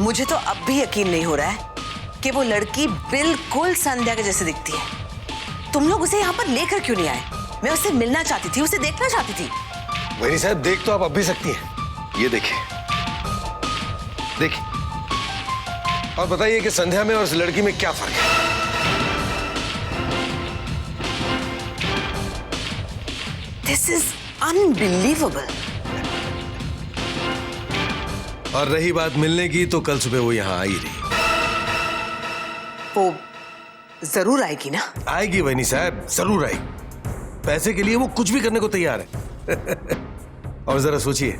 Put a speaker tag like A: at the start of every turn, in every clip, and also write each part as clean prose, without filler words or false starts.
A: मुझे तो अब भी यकीन नहीं हो रहा है कि वो लड़की बिल्कुल संध्या के जैसे दिखती है। तुम लोग उसे यहाँ पर लेकर क्यों नहीं आए? मैं उससे मिलना चाहती थी, उसे देखना चाहती थी।
B: वैनी साहब, देख तो आप अब भी सकती हैं। ये देखिए, देखिए और बताइए कि संध्या में और उस लड़की में क्या फर्क है?
A: This is unbelievable.
B: और रही बात मिलने की, तो कल सुबह वो यहाँ आई रही।
A: वो जरूर आएगी ना?
B: आएगी वैनी साहब, जरूर आएगी। पैसे के लिए वो कुछ भी करने को तैयार है। और जरा सोचिए,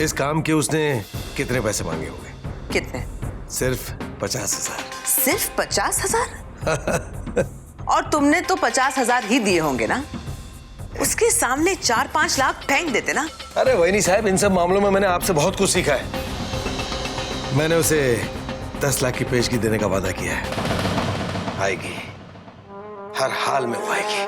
B: इस काम के उसने कितने पैसे मांगे होंगे?
A: कितने?
B: सिर्फ 50,000।
A: सिर्फ 50,000? और तुमने तो 50,000 ही दिए होंगे ना? उसके सामने 4-5 लाख फेंक देते ना।
B: अरे वैनी साहब, इन सब मामलों में मैंने आपसे बहुत कुछ सीखा है। मैंने उसे 10 लाख की पेशगी देने का वादा किया है। आएगी, हर हाल में वो आएगी।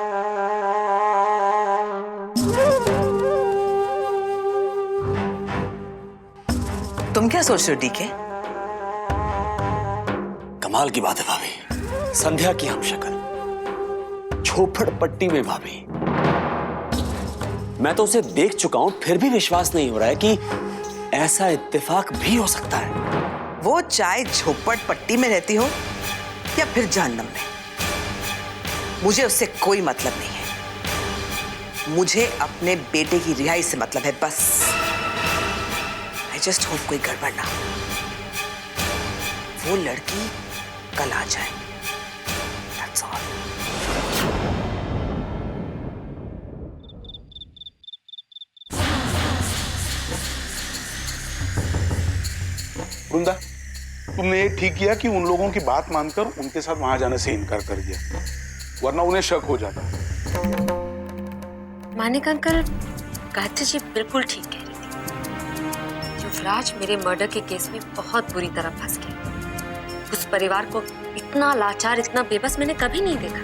A: तुम क्या सोच रहे हो डीके?
C: कमाल की बात है भाभी, संध्या की हमशक्ल, झोपड़पट्टी में भाभी। मैं तो उसे देख चुका हूं, फिर भी विश्वास नहीं हो रहा है कि ऐसा इत्तेफाक भी हो सकता है।
A: वो चाहे झोपड़पट्टी में रहती हो या फिर जहन्नम में, मुझे उससे कोई मतलब नहीं है। मुझे अपने बेटे की रिहाई से मतलब है, बस। आई जस्ट होप कोई गड़बड़ ना हो। वो लड़की कल आ जाए, that's all.
D: वृंदा, तुमने ये ठीक किया कि उन लोगों की बात मानकर उनके साथ वहां जाने से इनकार कर दिया, वरना उन्हें शक हो जाता।
E: मानिक अंकल, गायत्री जी बिल्कुल ठीक कह रही थी। युवराज मेरे मर्डर के केस में बहुत बुरी तरह फंस गए। उस परिवार को इतना लाचार, इतना बेबस मैंने कभी नहीं देखा।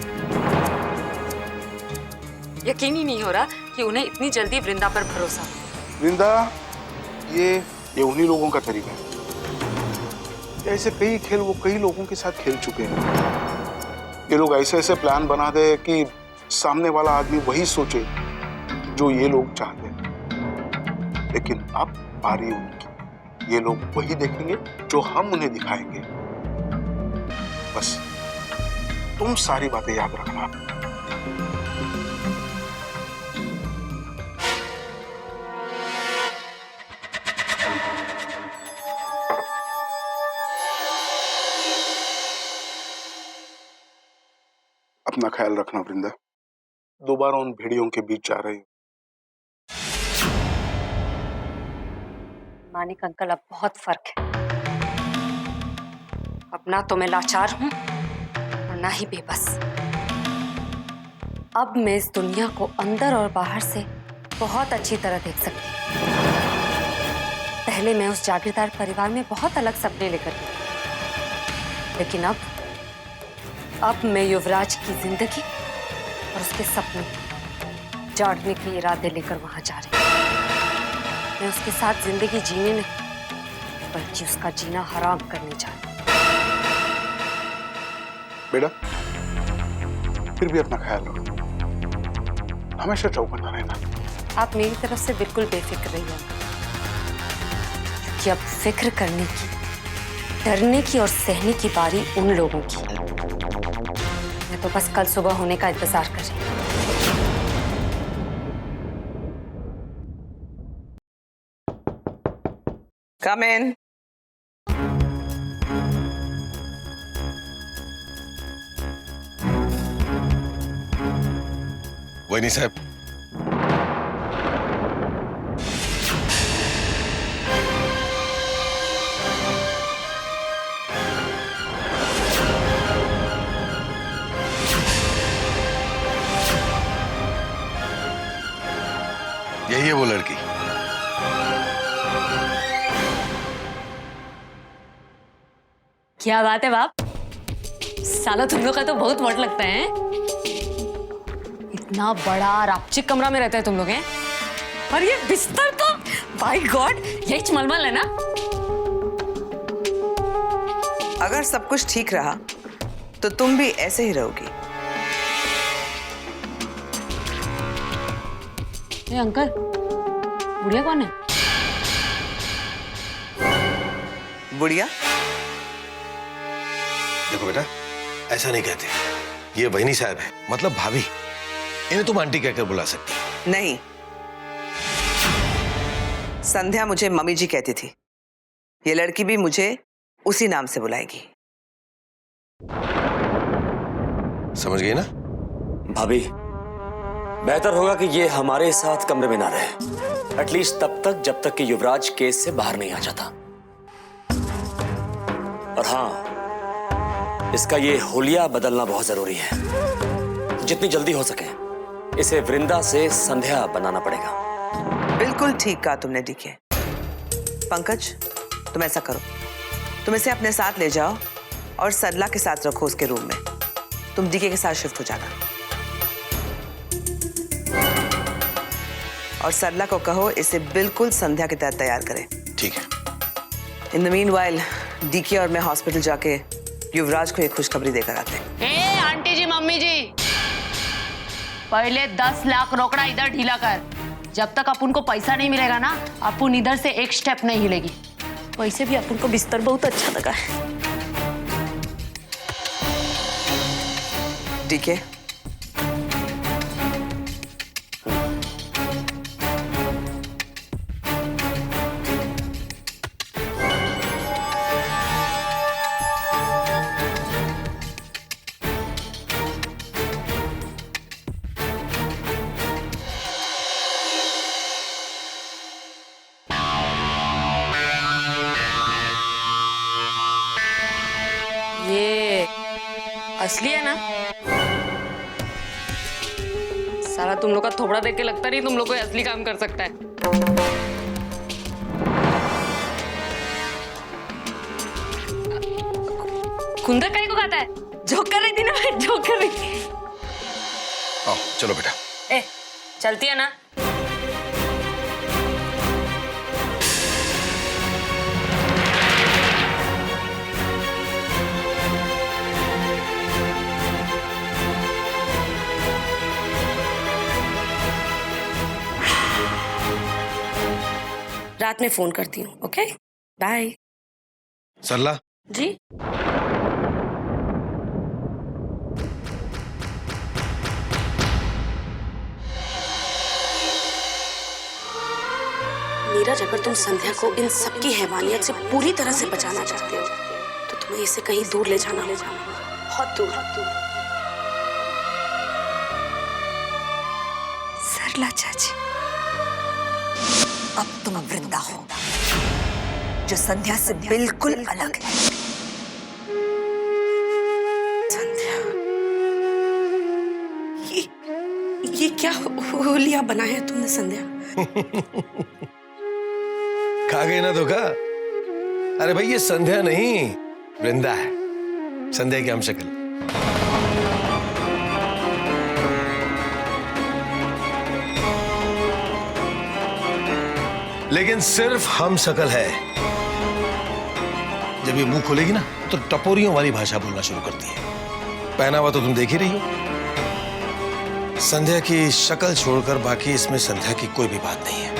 E: यकीन ही नहीं हो रहा कि उन्हें इतनी जल्दी वृंदा पर भरोसा।
D: वृंदा, ये उन्हीं लोगों का तरीका है। ऐसे कई खेल वो कई लोगों के साथ खेल चुके हैं। ये लोग ऐसे ऐसे प्लान बना दे कि सामने वाला आदमी वही सोचे जो ये लोग चाहते हैं, लेकिन अब बारी उनकी। ये लोग वही देखेंगे जो हम उन्हें दिखाएंगे। बस तुम सारी बातें याद रखना। अपना ख्याल रखना वृंदा। दोबारा उन भेड़ियों के बीच जा रही हूं।
E: मानिक अंकल, अब बहुत फर्क है। अब ना तो मैं लाचार हूं और ना ही बेबस। अब मैं इस दुनिया को अंदर और बाहर से बहुत अच्छी तरह देख सकती हूँ। पहले मैं उस जागीरदार परिवार में बहुत अलग सपने लेकर गई, लेकिन अब मैं युवराज की जिंदगी और उसके सपने जागने के इरादे लेकर वहां जा रही हूँ। मैं उसके साथ जिंदगी जीने नहीं, बल्कि उसका जीना हराम करने जा रही हूँ।
D: बेटा, फिर भी अपना ख्याल रखो, हमेशा चौकन्ना रहना।
E: आप मेरी तरफ से बिल्कुल बेफिक्र रहिए, क्योंकि अब फिक्र करने की, डरने की और सहने की बारी उन लोगों की। मैं तो बस कल सुबह होने का इंतजार कर रही हूँ।
A: Come in.
B: वैनी साहब, यही है वो लड़की।
E: क्या बात है बाप, साला तुम लोग का तो बहुत वट लगता है। इतना बड़ा रापचिक कमरा में रहता है तुम लोग हैं, और ये बिस्तर तो बाय गॉड यही मलमल है ना।
A: अगर सब कुछ ठीक रहा तो तुम भी ऐसे ही रहोगी।
E: ये अंकल, बुढ़िया कौन है?
A: बुढ़िया?
B: देखो बेटा, ऐसा नहीं कहते, ये वहीनी साहब है, मतलब भाभी। इन्हें तुम आंटी कहकर बुला सकती।
A: नहीं, संध्या मुझे मम्मी जी कहती थी। ये लड़की भी मुझे उसी नाम से बुलाएगी।
B: समझ गई ना?
C: भाभी, बेहतर होगा कि ये हमारे साथ कमरे में ना रहे, एटलीस्ट तब तक जब तक कि युवराज केस से बाहर नहीं आ जाता। और हाँ, इसका ये हुलिया बदलना बहुत जरूरी है। जितनी जल्दी हो सके इसे वृंदा से संध्या बनाना पड़ेगा।
A: बिल्कुल ठीक कहा तुमने डीके। पंकज, तुम ऐसा करो, तुम इसे अपने साथ ले जाओ और सरला के साथ रखो उसके रूम में। तुम डीके के साथ शिफ्ट हो जाना और सरला को कहो इसे बिल्कुल संध्या की तरह तैयार करे।
B: ठीक है।
A: इन द मीनवाइल डीके और मैं हॉस्पिटल जाके युवराज को एक खुशखबरी देकर आते हैं।
F: ए आंटी जी, मम्मी जी, पहले 10 लाख रोकड़ा इधर ढीला कर। जब तक अपन को पैसा नहीं मिलेगा ना, अपन इधर से एक स्टेप नहीं हिलेगी। वैसे भी अपन को बिस्तर बहुत अच्छा लगा है।
A: ठीक है,
E: ये असली है ना? साला तुम लोग का थोबड़ा देख के लगता नहीं तुम लोग कोई असली काम कर सकता है। कुंदर कहीं को खाता है? जोक कर रही थी ना मैं, जोक कर रही थी।
B: आओ चलो बेटा।
E: ए, चलती है ना? रात में फोन करती हूँ। Okay, bye.
B: सरला
E: जी?
G: नीरज, अगर तुम संध्या को इन सबकी हैवानियत से पूरी तरह से बचाना चाहते हो तो तुम्हें इसे कहीं दूर ले जाना, बहुत दूर।
H: सरला चाची, अब तुम वृंदा हो जो संध्या से बिल्कुल अलग है।
G: संध्या, ये क्या होलिया बनाया है तुमने संध्या?
B: खा गई ना धोखा? अरे भाई ये संध्या नहीं, वृंदा है, संध्या की हम शक्ल। लेकिन सिर्फ हम शक्ल है। जब ये मुंह खोलेगी ना तो टपोरियों वाली भाषा बोलना शुरू करती है। पहनावा तो तुम देख ही रही हो। संध्या की शक्ल छोड़कर बाकी इसमें संध्या की कोई भी बात नहीं है।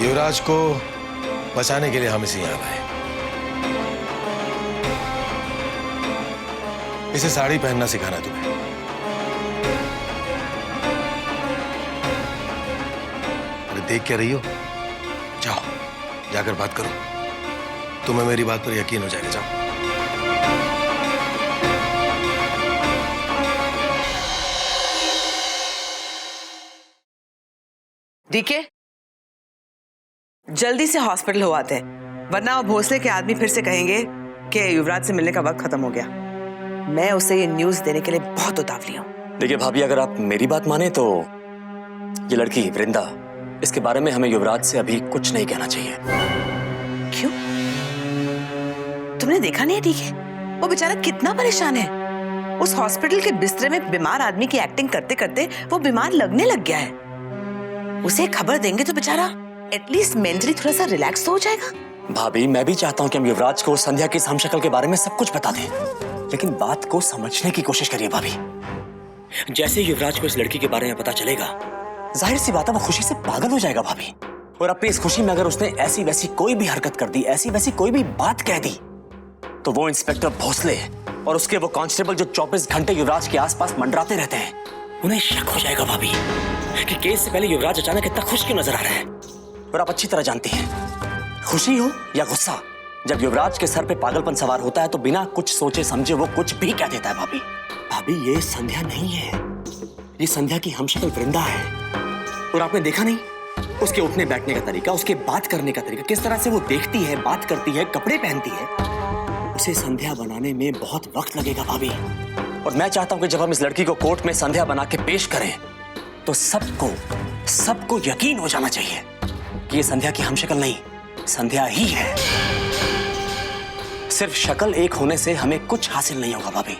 B: युवराज को बचाने के लिए हम इसे यहाँ लाए। इसे साड़ी पहनना सिखाना तुम्हें। अरे देख क्या रही हो? जाओ जाकर बात करो, तुम्हें मेरी बात पर यकीन हो जाएगा। जाओ।
A: डीके, जल्दी से हॉस्पिटल हो आते हैं, वरना वो भोसले के आदमी फिर से कहेंगे कि युवराज से मिलने का वक्त खत्म हो गया। मैं उसे ये न्यूज़ देने के लिए बहुत उतावली हूँ।
C: देखिए भाभी, अगर आप मेरी बात माने तो ये लड़की वृंदा, इसके बारे में हमें युवराज से अभी कुछ नहीं कहना चाहिए।
A: क्यों? तुमने देखा नहीं है डीके, वो बेचारा कितना परेशान है। उस हॉस्पिटल के बिस्तर में बीमार आदमी की एक्टिंग करते करते वो बीमार लगने लग गया है। उसे खबर देंगे तो बेचारा एटलीस्ट मेंटली थोड़ा सा रिलैक्स तो हो जाएगा।
C: भाभी, मैं भी चाहता हूं कि हम युवराज को संध्या की इस हमशक्ल के बारे में सब कुछ बता दें, लेकिन बात को समझने की कोशिश करिए भाभी। जैसे ही युवराज को इस लड़की के बारे में पता चलेगा, जाहिर सी बात है वो खुशी से पागल हो जाएगा भाभी। और अपनी इस खुशी में अगर उसने ऐसी वैसी कोई भी हरकत कर दी, ऐसी वैसी कोई भी बात कह दी, तो वो इंस्पेक्टर भोसले और उसके वो कांस्टेबल जो 24 घंटे युवराज के आसपास मंडराते रहते हैं, उन्हें शक हो जाएगा भाभी कि केस से पहले युवराज अचानक इतना खुश क्यों नजर आ रहा है। और आप अच्छी तरह जानती हैं, खुशी हो या गुस्सा, जब युवराज के सर पे पागलपन सवार होता है तो बिना कुछ सोचे समझे वो कुछ भी कह देता है भाभी। भाभी, ये संध्या नहीं है, ये संध्या की हमशक्ल वृंदा है। और आपने देखा नहीं उसके उठने बैठने का तरीका, उसके बात करने का तरीका, किस तरह से वो देखती है, बात करती है, कपड़े पहनती है। उसे संध्या बनाने में बहुत वक्त लगेगा भाभी। और मैं चाहता हूं कि जब हम इस लड़की को कोर्ट में संध्या बना के पेश करें तो सबको यकीन हो जाना चाहिए कि ये संध्या की हमशक्ल नहीं, संध्या ही है। सिर्फ शक्ल एक होने से हमें कुछ हासिल नहीं होगा भाभी।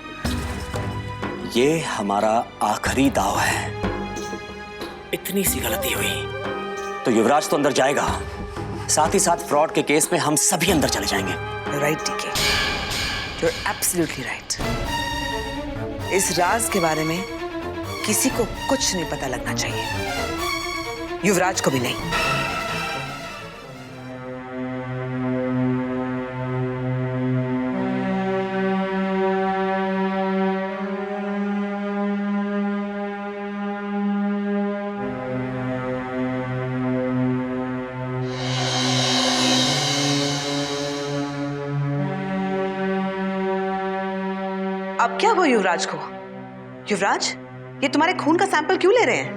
C: ये हमारा आखिरी दाव है। इतनी सी गलती हुई तो युवराज तो अंदर जाएगा, साथ ही साथ फ्रॉड के केस में हम सभी अंदर चले जाएंगे।
A: राइट टीके, यू आर एब्सोल्युटली राइट। इस राज के बारे में किसी को कुछ नहीं पता लगना चाहिए, युवराज को भी नहीं। अब क्या हुआ युवराज को? युवराज, ये तुम्हारे खून का सैंपल क्यों ले रहे हैं?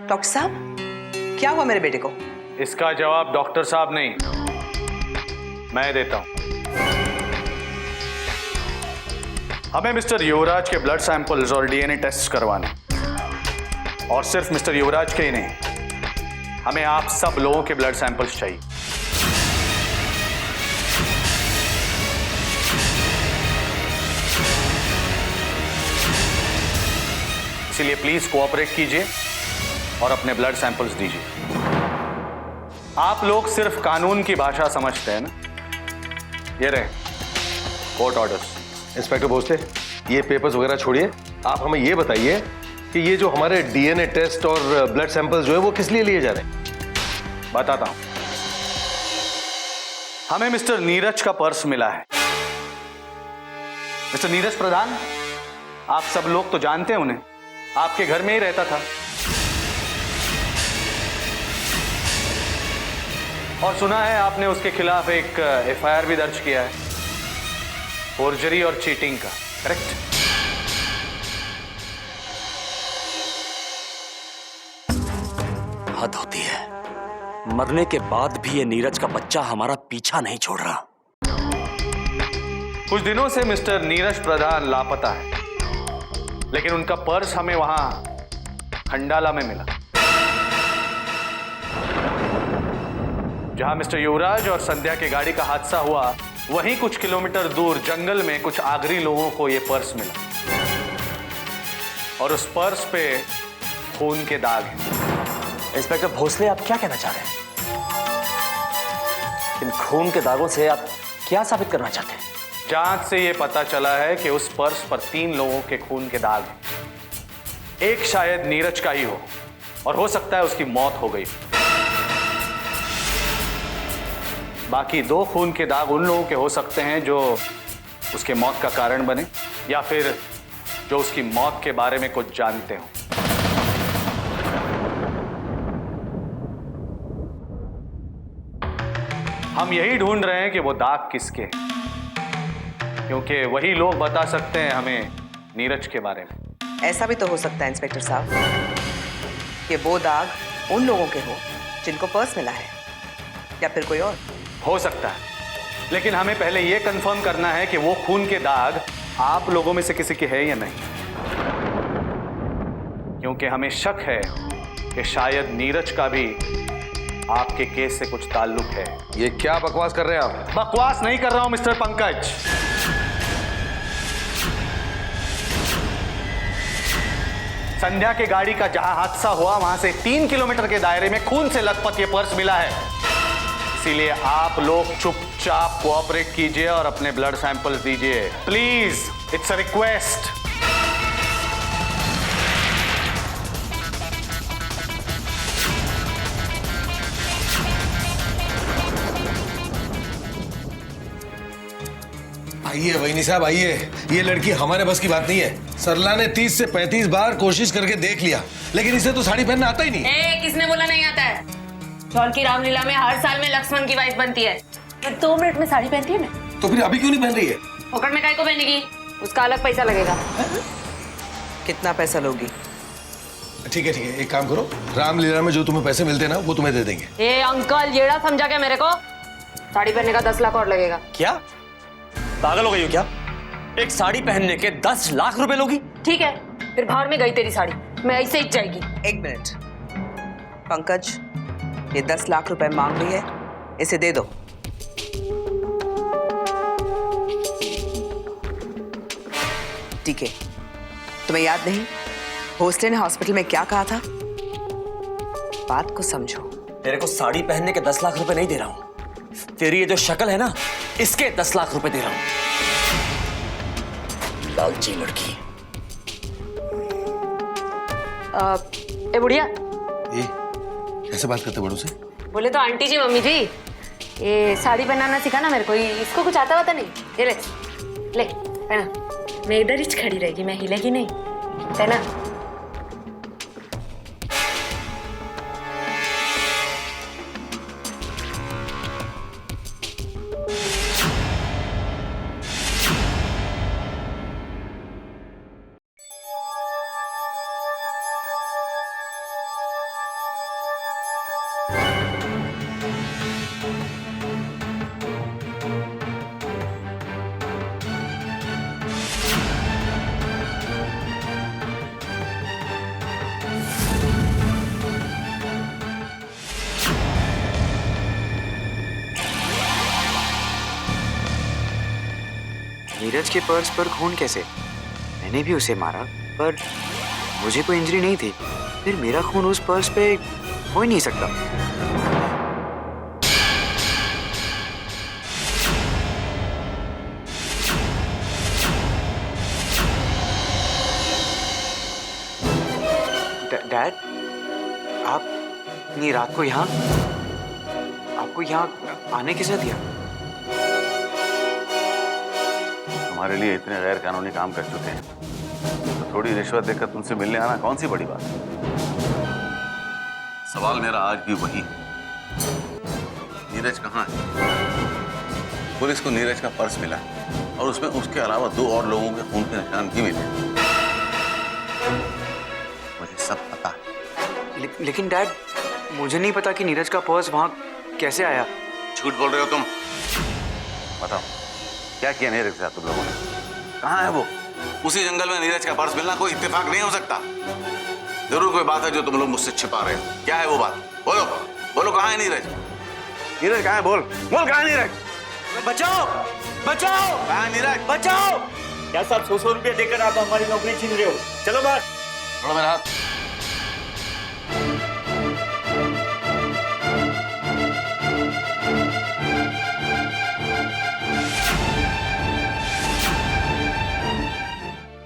A: डॉक्टर साहब, क्या हुआ मेरे बेटे को?
D: इसका जवाब डॉक्टर साहब नहीं, मैं देता हूं। हमें मिस्टर युवराज के ब्लड सैंपल्स और डीएनए टेस्ट करवाने, और सिर्फ मिस्टर युवराज के ही नहीं, हमें आप सब लोगों के ब्लड सैंपल्स चाहिए। इसलिए प्लीज कोऑपरेट कीजिए और अपने ब्लड सैंपल्स दीजिए। आप लोग सिर्फ कानून की भाषा समझते हैं ना? ये रहे कोर्ट ऑर्डर्स।
B: इंस्पेक्टर भोसले, ये पेपर्स वगैरह छोड़िए, आप हमें ये बताइए कि ये जो हमारे डीएनए टेस्ट और ब्लड सैंपल्स जो है वो किस लिए लिए जा रहे हैं?
D: बताता हूं। हमें मिस्टर नीरज का पर्स मिला है। मिस्टर नीरज प्रधान, आप सब लोग तो जानते हैं उन्हें, आपके घर में ही रहता था। और सुना है आपने उसके खिलाफ एक एफआईआर भी दर्ज किया है, फोर्जरी और चीटिंग का, करेक्ट?
C: हद होती है, मरने के बाद भी ये नीरज का बच्चा हमारा पीछा नहीं छोड़ रहा।
D: कुछ दिनों से मिस्टर नीरज प्रधान लापता है, लेकिन उनका पर्स हमें वहां खंडाला में मिला, जहां मिस्टर युवराज और संध्या की गाड़ी का हादसा हुआ। वहीं कुछ किलोमीटर दूर जंगल में कुछ आगरी लोगों को यह पर्स मिला, और उस पर्स पे खून के दाग हैं।
C: इंस्पेक्टर भोसले, आप क्या कहना चाह रहे हैं? इन खून के दागों से आप क्या साबित करना चाहते हैं?
D: जांच से यह पता चला है कि उस पर्स पर 3 लोगों के खून के दाग हैं। एक शायद नीरज का ही हो, और हो सकता है उसकी मौत हो गई। बाकी 2 खून के दाग उन लोगों के हो सकते हैं जो उसके मौत का कारण बने, या फिर जो उसकी मौत के बारे में कुछ जानते हो। हम यही ढूंढ रहे हैं कि वो दाग किसके हैं, क्योंकि वही लोग बता सकते हैं हमें नीरज के बारे में।
A: ऐसा भी तो हो सकता है इंस्पेक्टर साहब कि वो दाग उन लोगों के हो जिनको पर्स मिला है, या फिर कोई और
D: हो सकता है। लेकिन हमें पहले यह कंफर्म करना है कि वो खून के दाग आप लोगों में से किसी के हैं या नहीं, क्योंकि हमें शक है कि शायद नीरज का भी आपके केस से कुछ ताल्लुक है।
B: ये क्या बकवास कर रहे हैं आप?
D: बकवास नहीं कर रहा हूं मिस्टर पंकज। संध्या के गाड़ी का जहां हादसा हुआ वहां से 3 किलोमीटर के दायरे में खून से लथपथ ये पर्स मिला है।
I: इसीलिए आप लोग चुपचाप कोऑपरेट कीजिए और अपने ब्लड सैंपल्स दीजिए प्लीज, इट्स अ रिक्वेस्ट।
B: आइए वहीनी साहब आइए, ये लड़की हमारे बस की बात नहीं है। सरला ने 30 से 35 बार कोशिश करके देख लिया, लेकिन इसे तो साड़ी पहनना आता ही नहीं।
F: किसने बोला नहीं आता है? चौल की रामलीला में हर साल में लक्ष्मण की वाइफ बनती है, 2 मिनट में साड़ी पहनती है मैं।
B: तो फिर अभी क्यों नहीं पहन रही है?
F: पकड़ में काय को पहनेगी? उसका अलग पैसा लगेगा।
A: कितना पैसा लोगी?
B: ठीक है, एक काम करो, रामलीला में जो तुम्हें पैसे मिलते हैं ना वो तुम्हें दे देंगे।
F: अंकल येड़ा समझा क्या मेरे को? साड़ी पहनने का 10 लाख और लगेगा।
C: क्या पागल हो गई हो क्या? एक साड़ी पहनने के 10 लाख रुपए लोगी?
F: ठीक है, फिर भाड़ में गई तेरी साड़ी, मैं ऐसे ही जाएगी।
A: एक मिनट पंकज, ये 10 लाख रुपए मांग रही है, इसे दे दो। ठीक है, तुम्हें याद नहीं भोसले ने हॉस्पिटल में क्या कहा था? बात को समझो।
C: तेरे को साड़ी पहनने के 10 लाख रुपए नहीं दे रहा हूं, तेरी ये जो शक्ल है ना, इसके 10 लाख रुपए दे रहा हूं। लालची लड़की।
F: ए बुढ़िया,
B: ये कैसे बात करते बड़ों से?
F: बोले तो आंटी जी, मम्मी जी, ये साड़ी पहनाना सिखाना मेरे को। इसको कुछ आता वाता नहीं? ये ले ले पहना। मैं इधर ही खड़ी रहेगी, मैं हिलेगी नहीं। पहना।
J: नीरज के पर्स पर खून कैसे? मैंने भी उसे मारा, पर मुझे कोई इंजरी नहीं थी। फिर मेरा खून उस पर्स पे हो ही नहीं सकता। डैड, आप इतनी रात को यहाँ? आपको यहाँ आने किसने दिया?
K: हमारे लिए इतने गैर कानूनी काम कर चुके हैं, तो थोड़ी रिश्वत देकर तुमसे मिलने आना कौन सी बड़ी बात है? सवाल मेरा आज भी वही है, नीरज कहाँ है? पुलिस को नीरज का पर्स मिला और उसमें उसके अलावा 2 और लोगों के खून के निशान भी मिले। मुझे सब पता है।
J: लेकिन डैड, मुझे नहीं पता कि नीरज का पर्स वहां कैसे आया।
K: झूठ बोल रहे हो तुम। बताओ क्या किया नीरज के साथ तुम लोगों ने? कहाँ है वो? उसी जंगल में नीरज का पर्स मिलना कोई इत्तेफाक नहीं हो सकता। जरूर कोई बात है जो तुम लोग मुझसे छिपा रहे हो। क्या है वो बात? बोलो बोलो, कहाँ है नीरज? नीरज कहाँ है? बोल बोल, कहाँ है नीरज?
C: बचाओ बचाओ,
K: कहाँ है नीरज?
C: बचाओ। क्या साहब 100 रुपया देकर आप हमारी नौकरी छीन रहे हो? चलो बात।
K: छोड़ो मेरा हाथ।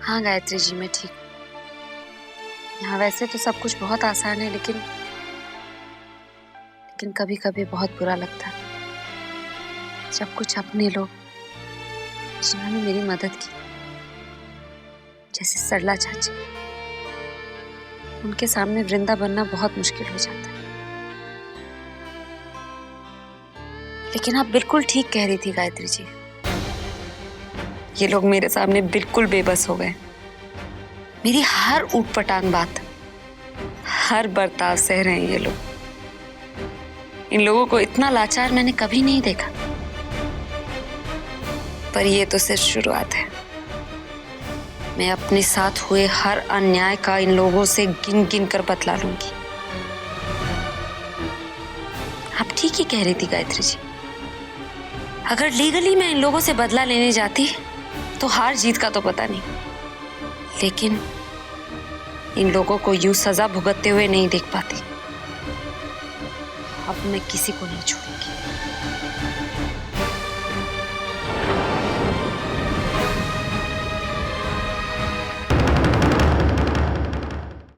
E: हाँ गायत्री जी, मैं ठीक हूँ। यहाँ वैसे तो सब कुछ बहुत आसान है, लेकिन कभी कभी बहुत बुरा लगता है जब कुछ अपने लोग जिन्होंने मेरी मदद की, जैसे सरला चाची, उनके सामने वृंदा बनना बहुत मुश्किल हो जाता है। लेकिन आप बिल्कुल ठीक कह रही थी गायत्री जी, ये लोग मेरे सामने बिल्कुल बेबस हो गए। मेरी हर ऊटपटांग बात, हर बर्ताव सह रहे हैं ये लोग। इन लोगों को इतना लाचार मैंने कभी नहीं देखा। पर ये तो सिर्फ शुरुआत है। मैं अपने साथ हुए हर अन्याय का इन लोगों से गिन गिन कर बदला लूंगी। आप ठीक ही कह रही थी गायत्री जी, अगर लीगली मैं इन लोगों से बदला लेने जाती तो हार जीत का तो पता नहीं, लेकिन इन लोगों को यूं सजा भुगतते हुए नहीं देख पाती। अब मैं किसी को नहीं छोड़ूंगी।